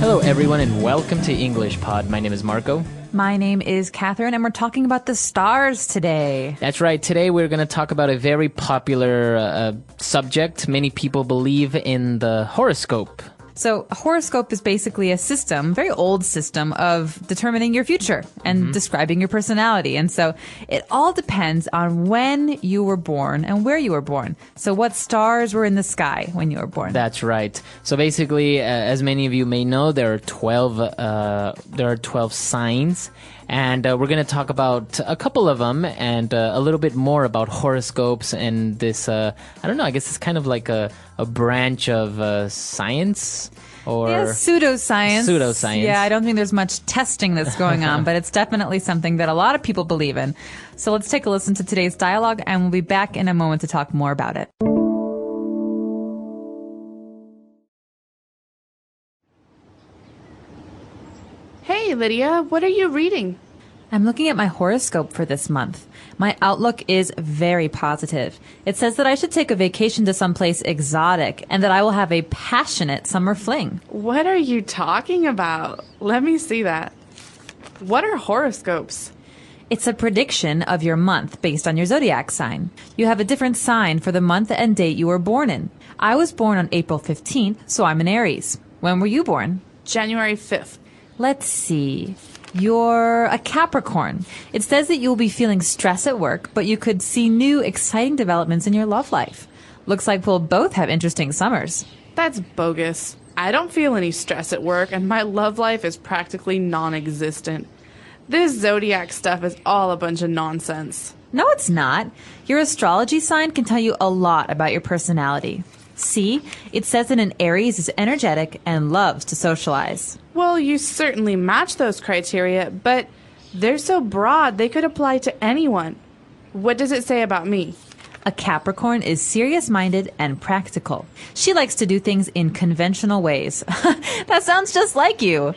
Hello, everyone, and welcome to English Pod. My name is Marco. My name is Catherine, and we're talking about the stars today. That's right. Today, we're going to talk about a very popular subject. Many people believe in the horoscope. So a horoscope is basically a system, very old system, of determining your future and describing your personality. And so it all depends on when you were born and where you were born. So what stars were in the sky when you were born? That's right. So basically, as many of you may know, there are 12 signs. And we're going to talk about a couple of them and a little bit more about horoscopes and this, I don't know, I guess it's kind of like a branch of science or... Yeah, pseudoscience. Pseudoscience. Yeah, I don't think there's much testing that's going on, but it's definitely something that a lot of people believe in. So let's take a listen to today's dialogue, and we'll be back in a moment to talk more about it. Hey, Lydia, what are you reading? I'm looking at my horoscope for this month. My outlook is very positive. It says that I should take a vacation to someplace exotic and that I will have a passionate summer fling. What are you talking about? Let me see that. What are horoscopes? It's a prediction of your month based on your zodiac sign. You have a different sign for the month and date you were born in. I was born on April 15th, so I'm an Aries. When were you born? January 5th. Let's see. You're a Capricorn. It says that you'll be feeling stress at work, but you could see new, exciting developments in your love life. Looks like we'll both have interesting summers. That's bogus. I don't feel any stress at work, and my love life is practically non-existent. This zodiac stuff is all a bunch of nonsense. No, it's not. Your astrology sign can tell you a lot about your personality. See, it says that an Aries is energetic and loves to socialize. Well, you certainly match those criteria, but they're so broad they could apply to anyone. What does it say about me? A Capricorn is serious-minded and practical. She likes to do things in conventional ways. That sounds just like you.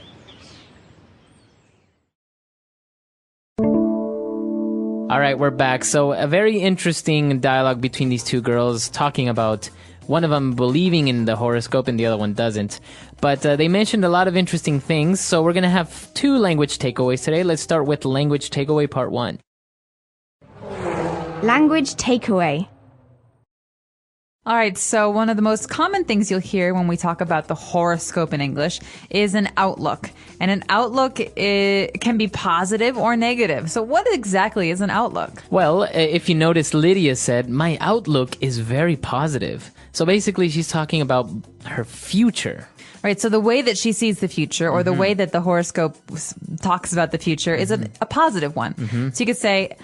All right, we're back. So a very interesting dialogue between these two girls talking about one of them believing in the horoscope and the other one doesn't. But they mentioned a lot of interesting things, so we're going to have two language takeaways today. Let's start with language takeaway part 1. Language takeaway. All right, so one of the most common things you'll hear when we talk about the horoscope in English is an outlook. And an outlook can be positive or negative. So what exactly is an outlook? Well, if you notice, Lydia said, my outlook is very positive. So basically, she's talking about her future. Right, so the way that she sees the future, or the way that the horoscope talks about the future, is a positive one. So you could say,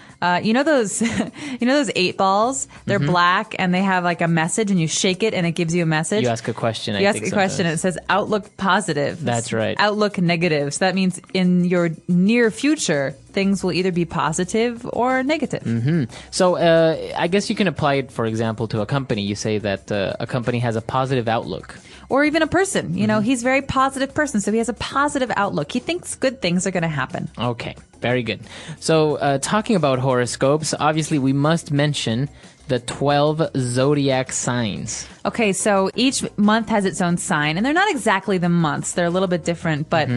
you know those 8 balls? They're black and they have like a message, and you shake it and it gives you a message. You ask a question. You ask a question and it says outlook positive. That's right. Outlook negative. So that means in your near future, things will either be positive or negative. So I guess you can apply it, for example, to a company. You say that a company has a positive outlook. Or even a person. You know, he's a very positive person, so he has a positive outlook. He thinks good things are going to happen. Okay, very good. So talking about horoscopes, obviously we must mention the 12 zodiac signs. Okay, so each month has its own sign, and they're not exactly the months. They're a little bit different, but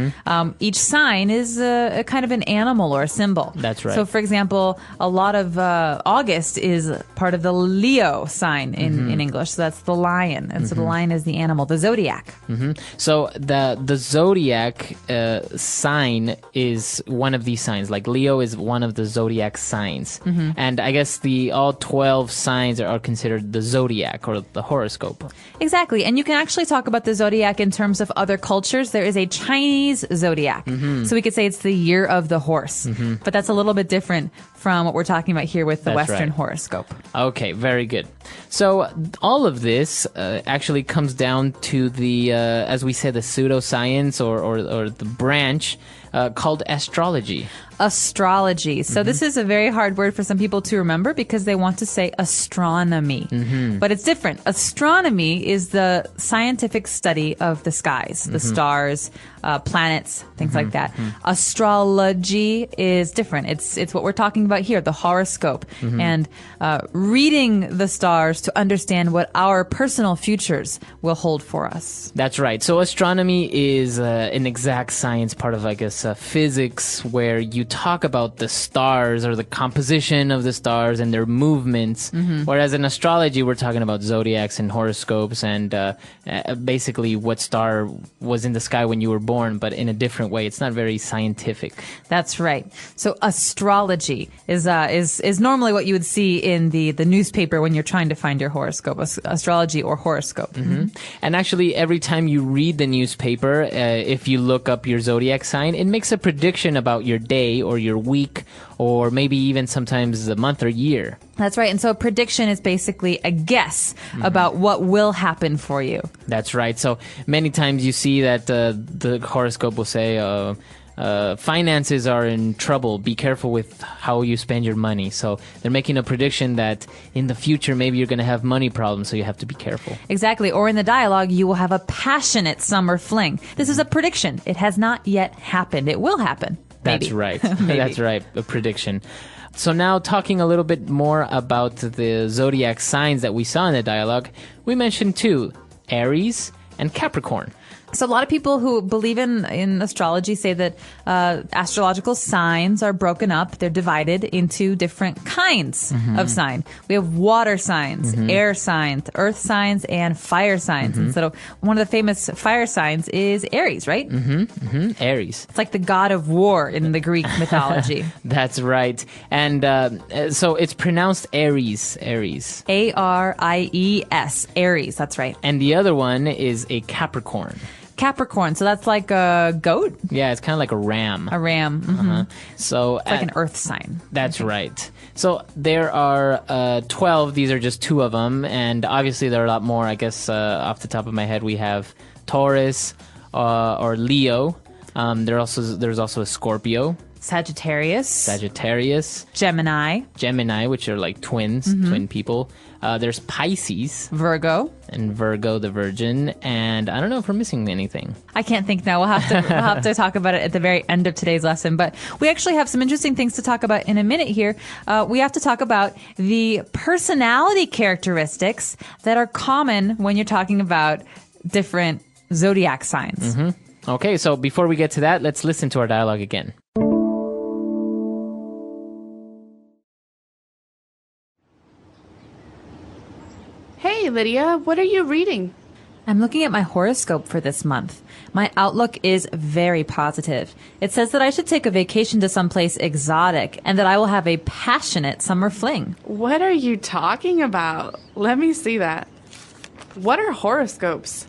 each sign is a kind of an animal or a symbol. That's right. So, for example, a lot of August is part of the Leo sign in English. So that's the lion, and so the lion is the animal, the zodiac. So the zodiac sign is one of these signs. Like Leo is one of the zodiac signs. And I guess all 12 signs are considered the zodiac or the horoscope. Exactly. And you can actually talk about the zodiac in terms of other cultures. There is a Chinese zodiac. So we could say it's the year of the horse. But that's a little bit different from what we're talking about here with the Western horoscope. Okay, very good. So all of this actually comes down to the, as we said, the pseudoscience or the branch called astrology. Astrology. So this is a very hard word for some people to remember because they want to say astronomy. But it's different. Astronomy is the scientific study of the skies, the stars, planets, things like that. Astrology is different. It's what we're talking about here, the horoscope, and reading the stars to understand what our personal futures will hold for us. That's right. So astronomy is an exact science part of, I guess, physics, where you talk about the stars or the composition of the stars and their movements. Whereas in astrology, we're talking about zodiacs and horoscopes and basically what star was in the sky when you were born, but in a different way. It's not very scientific. That's right. So astrology is normally what you would see in the newspaper when you're trying to find your horoscope, astrology or horoscope. And actually, every time you read the newspaper, if you look up your zodiac sign, it makes a prediction about your day or your week, or maybe even sometimes the month or year. That's right. And so a prediction is basically a guess about what will happen for you. That's right. So many times you see that the horoscope will say, finances are in trouble. Be careful with how you spend your money. So they're making a prediction that in the future, maybe you're going to have money problems, so you have to be careful. Exactly. Or in the dialogue, you will have a passionate summer fling. This is a prediction. It has not yet happened. It will happen. Maybe. That's right. That's right. A prediction. So now talking a little bit more about the zodiac signs that we saw in the dialogue, we mentioned two, Aries and Capricorn. So a lot of people who believe in astrology say that astrological signs are broken up. They're divided into different kinds of sign. We have water signs, air signs, earth signs, and fire signs. And so one of the famous fire signs is Aries, right? Aries. It's like the god of war in the Greek mythology. That's right. And so it's pronounced Aries. Aries. Aries. Aries. That's right. And the other one is a Capricorn. Capricorn. So that's like a goat? Yeah, it's kind of like a ram. A ram. So it's like an earth sign. That's right. So there are 12. These are just two of them. And obviously there are a lot more. I guess off the top of my head, we have Taurus or Leo. There's also a Scorpio. Sagittarius. Gemini, which are like twins, twin people. There's Pisces. Virgo, the Virgin. And I don't know if we're missing anything. I can't think now. We'll have to talk about it at the very end of today's lesson. But we actually have some interesting things to talk about in a minute here. We have to talk about the personality characteristics that are common when you're talking about different zodiac signs. Okay, so before we get to that, let's listen to our dialogue again. Hey, Lydia, what are you reading? I'm looking at my horoscope for this month. My outlook is very positive. It says that I should take a vacation to someplace exotic and that I will have a passionate summer fling. What are you talking about? Let me see that. What are horoscopes?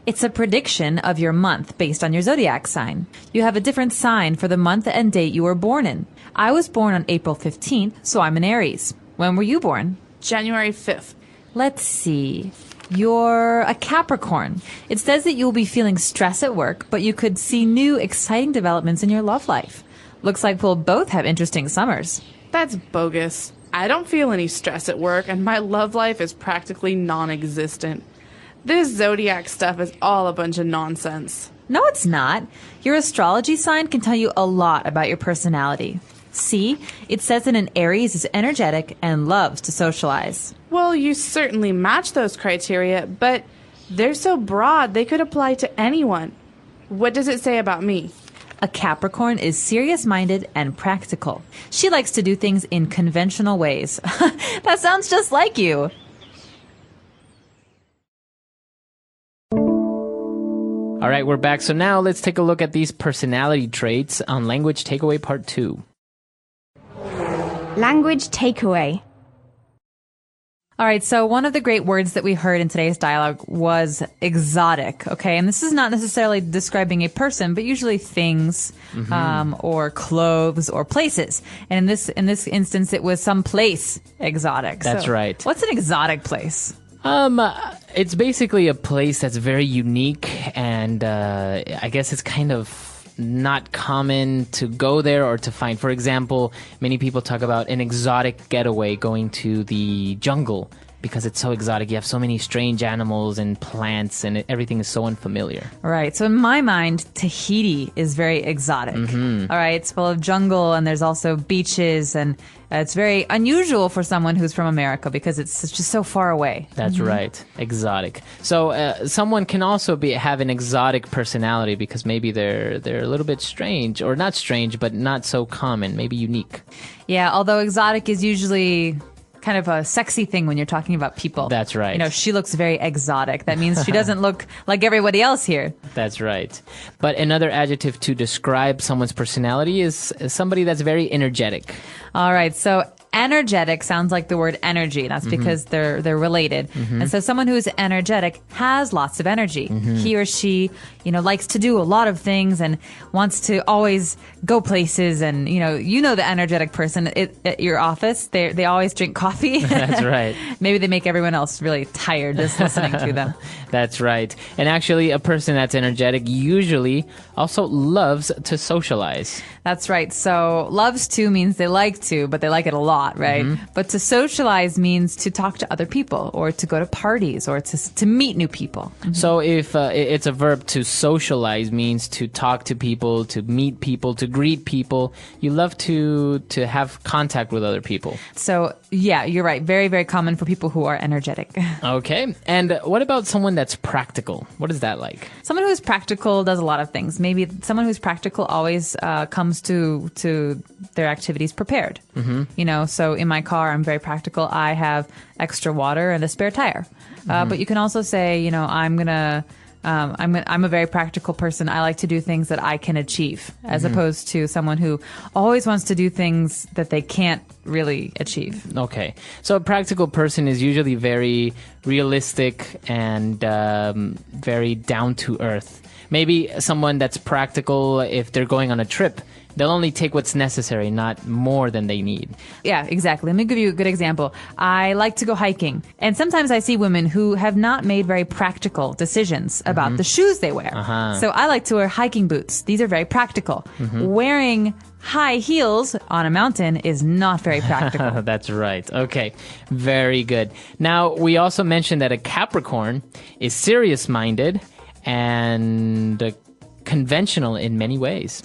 It's a prediction of your month based on your zodiac sign. You have a different sign for the month and date you were born in. I was born on April 15th, so I'm an Aries. When were you born? January 5th. Let's see. You're a Capricorn. It says that you'll be feeling stress at work, but you could see new, exciting developments in your love life. Looks like we'll both have interesting summers. That's bogus. I don't feel any stress at work, and my love life is practically non-existent. This zodiac stuff is all a bunch of nonsense. No, it's not. Your astrology sign can tell you a lot about your personality. See, it says that an Aries is energetic and loves to socialize. Well, you certainly match those criteria, but they're so broad they could apply to anyone. What does it say about me? A Capricorn is serious-minded and practical. She likes to do things in conventional ways. That sounds just like you. All right, we're back. So now let's take a look at these personality traits on Language Takeaway Part 2. Language takeaway. All right, so one of the great words that we heard in today's dialogue was exotic, okay? And this is not necessarily describing a person, but usually things, or clothes or places. And in this instance, it was some place exotic. That's right. What's an exotic place? It's basically a place that's very unique, and I guess it's kind of not common to go there or to find. For example, many people talk about an exotic getaway, going to the jungle, because it's so exotic. You have so many strange animals and plants, and everything is so unfamiliar. Right. So in my mind, Tahiti is very exotic. All right. It's full of jungle, and there's also beaches, and it's very unusual for someone who's from America because it's just so far away. That's right. Exotic. So someone can also have an exotic personality because maybe they're a little bit strange, or not strange, but not so common, maybe unique. Yeah. Although exotic is usually kind of a sexy thing when you're talking about people. That's right. You know, she looks very exotic. That means she doesn't look like everybody else here. That's right. But another adjective to describe someone's personality is somebody that's very energetic. All right. So energetic sounds like the word energy. That's because they're related. And so someone who is energetic has lots of energy. He or she, likes to do a lot of things and wants to always go places. And, the energetic person at your office, they always drink coffee. That's right. Maybe they make everyone else really tired just listening to them. That's right. And actually, a person that's energetic usually also loves to socialize. That's right. So loves to means they like to, but they like it a lot, right? But to socialize means to talk to other people, or to go to parties, or to meet new people. So if it's a verb, to socialize means to talk to people, to meet people, to greet people. You love to have contact with other people. So yeah, you're right. Very, very common for people who are energetic. Okay. And what about someone that's practical? What is that like? Someone who's practical does a lot of things. Maybe someone who's practical always comes to their activities prepared. So in my car, I'm very practical. I have extra water and a spare tire. But you can also say, I'm a very practical person. I like to do things that I can achieve, as opposed to someone who always wants to do things that they can't really achieve. Okay. So a practical person is usually very realistic and very down to earth. Maybe someone that's practical, if they're going on a trip, they'll only take what's necessary, not more than they need. Yeah, exactly. Let me give you a good example. I like to go hiking. And sometimes I see women who have not made very practical decisions about the shoes they wear. So I like to wear hiking boots. These are very practical. Wearing high heels on a mountain is not very practical. That's right. Okay. Very good. Now, we also mentioned that a Capricorn is serious-minded and conventional in many ways.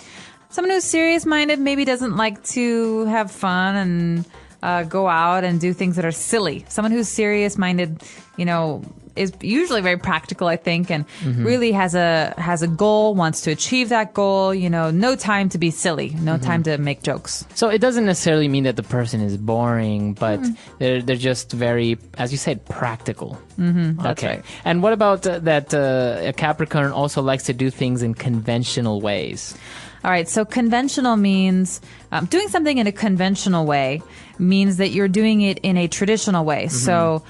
Someone who's serious-minded maybe doesn't like to have fun and go out and do things that are silly. Someone who's serious-minded, is usually very practical, I think, and really has a goal, wants to achieve that goal. No time to be silly, no time to make jokes. So it doesn't necessarily mean that the person is boring, but they're just very, as you said, practical. That's okay. right. And what about that a Capricorn also likes to do things in conventional ways? All right, so conventional means doing something in a conventional way means that you're doing it in a traditional way. So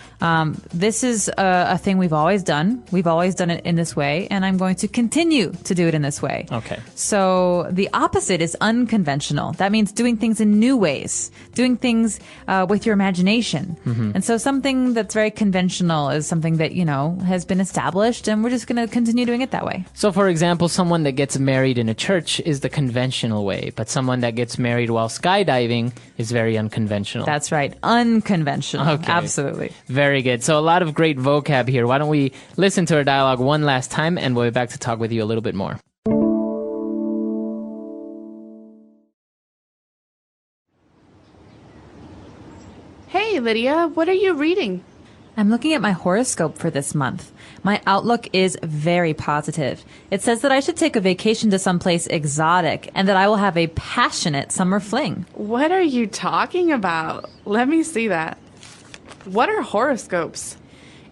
this is a thing we've always done. We've always done it in this way, and I'm going to continue to do it in this way. Okay. So the opposite is unconventional. That means doing things in new ways, doing things with your imagination. And so something that's very conventional is something that, has been established, and we're just going to continue doing it that way. So, for example, someone that gets married in a church is the conventional way, but someone that gets married while skydiving is very unconventional. That's right. Unconventional. Okay. Absolutely. Very good. So a lot of great vocab here. Why don't we listen to our dialogue one last time, and we'll be back to talk with you a little bit more. Hey, Lydia, what are you reading? I'm looking at my horoscope for this month. My outlook is very positive. It says that I should take a vacation to someplace exotic and that I will have a passionate summer fling. What are you talking about? Let me see that. What are horoscopes?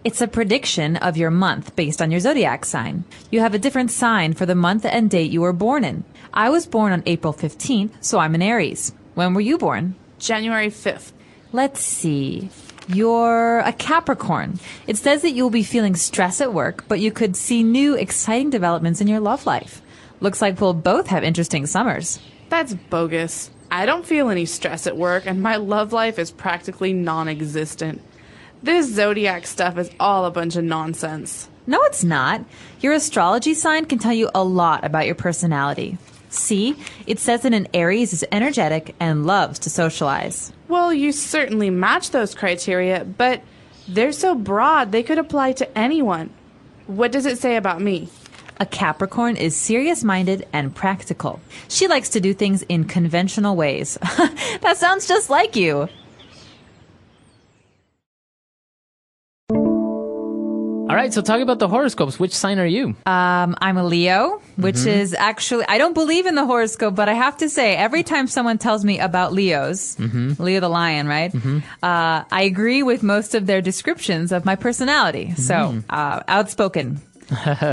It's a prediction of your month based on your zodiac sign. You have a different sign for the month and date you were born in. I was born on April 15th, so I'm an Aries. When were you born? January 5th. Let's see. You're a Capricorn. It says that you'll be feeling stress at work, but you could see new, exciting developments in your love life. Looks like we'll both have interesting summers. That's bogus. I don't feel any stress at work, and my love life is practically non-existent. This zodiac stuff is all a bunch of nonsense. No, it's not. Your astrology sign can tell you a lot about your personality. C. It says that an Aries is energetic and loves to socialize. Well, you certainly match those criteria, but they're so broad they could apply to anyone. What does it say about me? A Capricorn is serious-minded and practical. She likes to do things in conventional ways. That sounds just like you. All right, so talk about the horoscopes. Which sign are you? I'm a Leo, which is actually, I don't believe in the horoscope, but I have to say, every time someone tells me about Leos, Leo the lion, right? I agree with most of their descriptions of my personality. So, outspoken.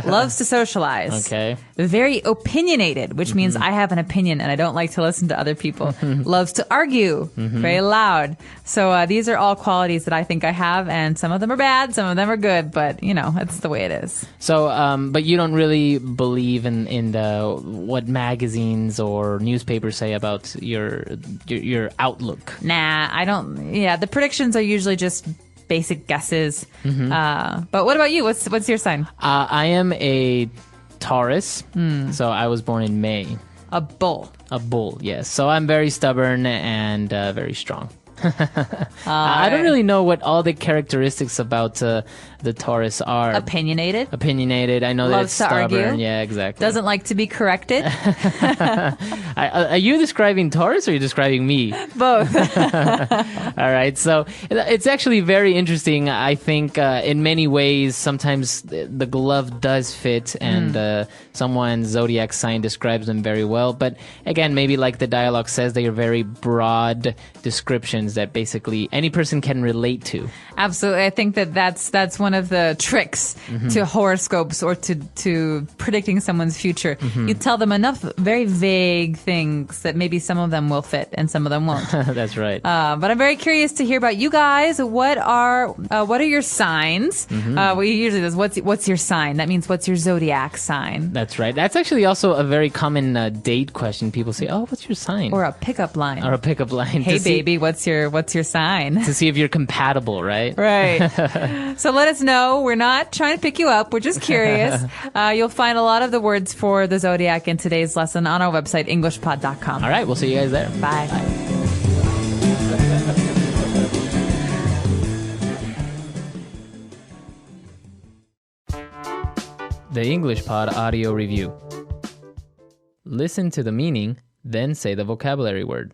Loves to socialize. Okay. Very opinionated, which means I have an opinion and I don't like to listen to other people. Loves to argue. Very loud. So these are all qualities that I think I have, and some of them are bad, some of them are good, but you know, it's the way it is. So, but you don't really believe in the what magazines or newspapers say about your outlook. Nah, I don't. Yeah, the predictions are usually just basic guesses. But what about you? What's your sign? I am a Taurus, so I was born in May. A bull. A bull, yes. So I'm very stubborn and very strong. I don't really know what all the characteristics about the Taurus are. Opinionated. Opinionated. I know that it's Loves to stubborn. argue. Yeah, exactly. Doesn't like to be corrected. Are you describing Taurus or are you describing me? Both. All right. So it's actually very interesting. I think in many ways, sometimes the glove does fit and someone's zodiac sign describes them very well. But again, maybe like the dialogue says, they are very broad descriptions that basically any person can relate to. Absolutely. I think that's one of the tricks to horoscopes or to predicting someone's future. You tell them enough very vague things that maybe some of them will fit and some of them won't. That's right. But I'm very curious to hear about you guys. What are your signs? We usually does what's your sign? That means what's your zodiac sign? That's right. That's actually also a very common date question. People say, "Oh, what's your sign?" Or a pickup line. Or a pickup line. Hey, baby, what's your sign? To see if you're compatible, right? Right. So let us know. We're not trying to pick you up. We're just curious. You'll find a lot of the words for the zodiac in today's lesson on our website, englishpod.com. All right. We'll see you guys there. Bye. The English Pod Audio Review. Listen to the meaning, then say the vocabulary word.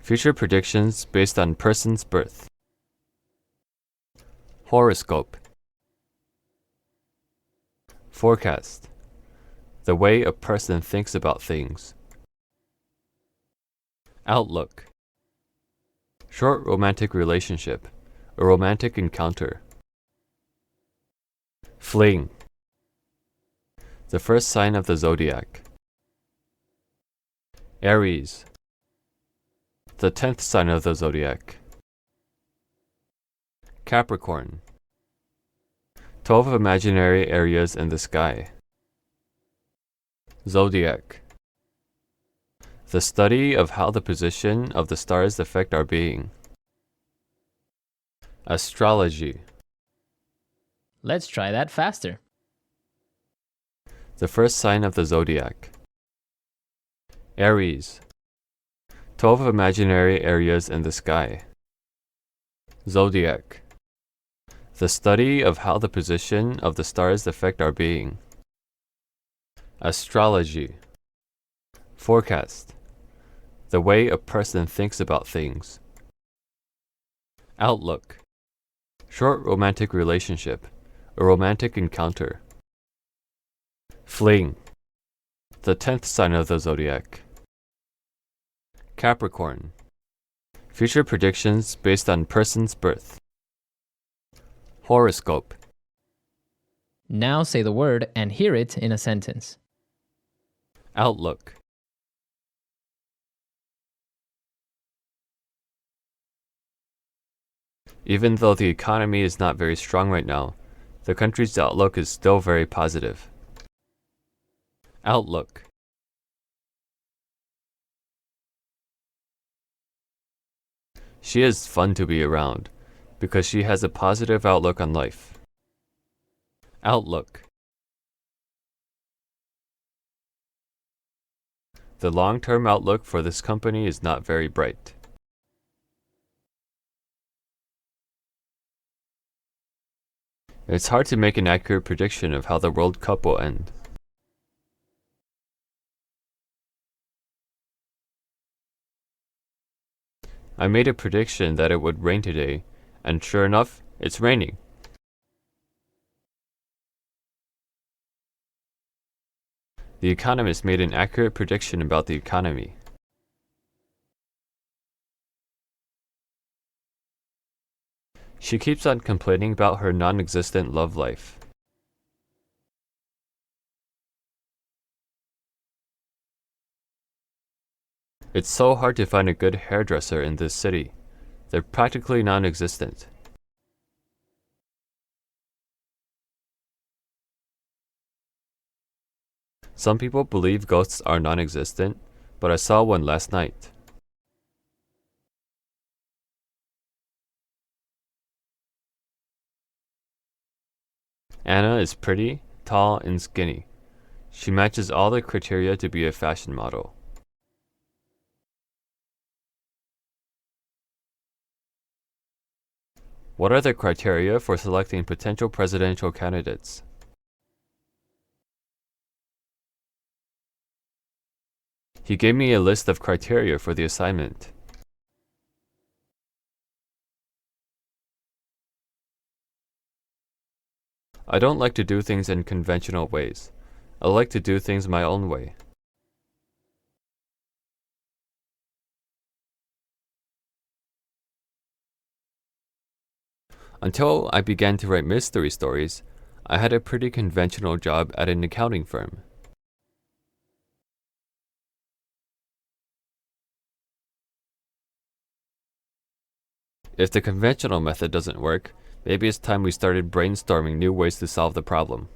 Future predictions based on person's birth. Horoscope. Forecast. The way a person thinks about things. Outlook. Short romantic relationship. A romantic encounter. Fling. The first sign of the zodiac. Aries. The 10th sign of the zodiac. Capricorn. 12 imaginary areas in the sky. Zodiac. The study of how the position of the stars affect our being. Astrology. Let's try that faster. The first sign of the zodiac. Aries. 12 imaginary areas in the sky. Zodiac. The study of how the position of the stars affect our being. Astrology. Forecast. The way a person thinks about things. Outlook. Short romantic relationship. A romantic encounter. Fling. The 10th sign of the zodiac. Capricorn. Future predictions based on person's birth. Horoscope. Now say the word and hear it in a sentence. Outlook. Even though the economy is not very strong right now, the country's outlook is still very positive. Outlook. She is fun to be around because she has a positive outlook on life. Outlook. The long-term outlook for this company is not very bright. It's hard to make an accurate prediction of how the World Cup will end. I made a prediction that it would rain today, and sure enough, it's raining. The Economist made an accurate prediction about the economy. She keeps on complaining about her non-existent love life. It's so hard to find a good hairdresser in this city. They're practically non-existent. Some people believe ghosts are non-existent, but I saw one last night. Anna is pretty, tall, and skinny. She matches all the criteria to be a fashion model. What are the criteria for selecting potential presidential candidates? He gave me a list of criteria for the assignment. I don't like to do things in conventional ways. I like to do things my own way. Until I began to write mystery stories, I had a pretty conventional job at an accounting firm. If the conventional method doesn't work, maybe it's time we started brainstorming new ways to solve the problem.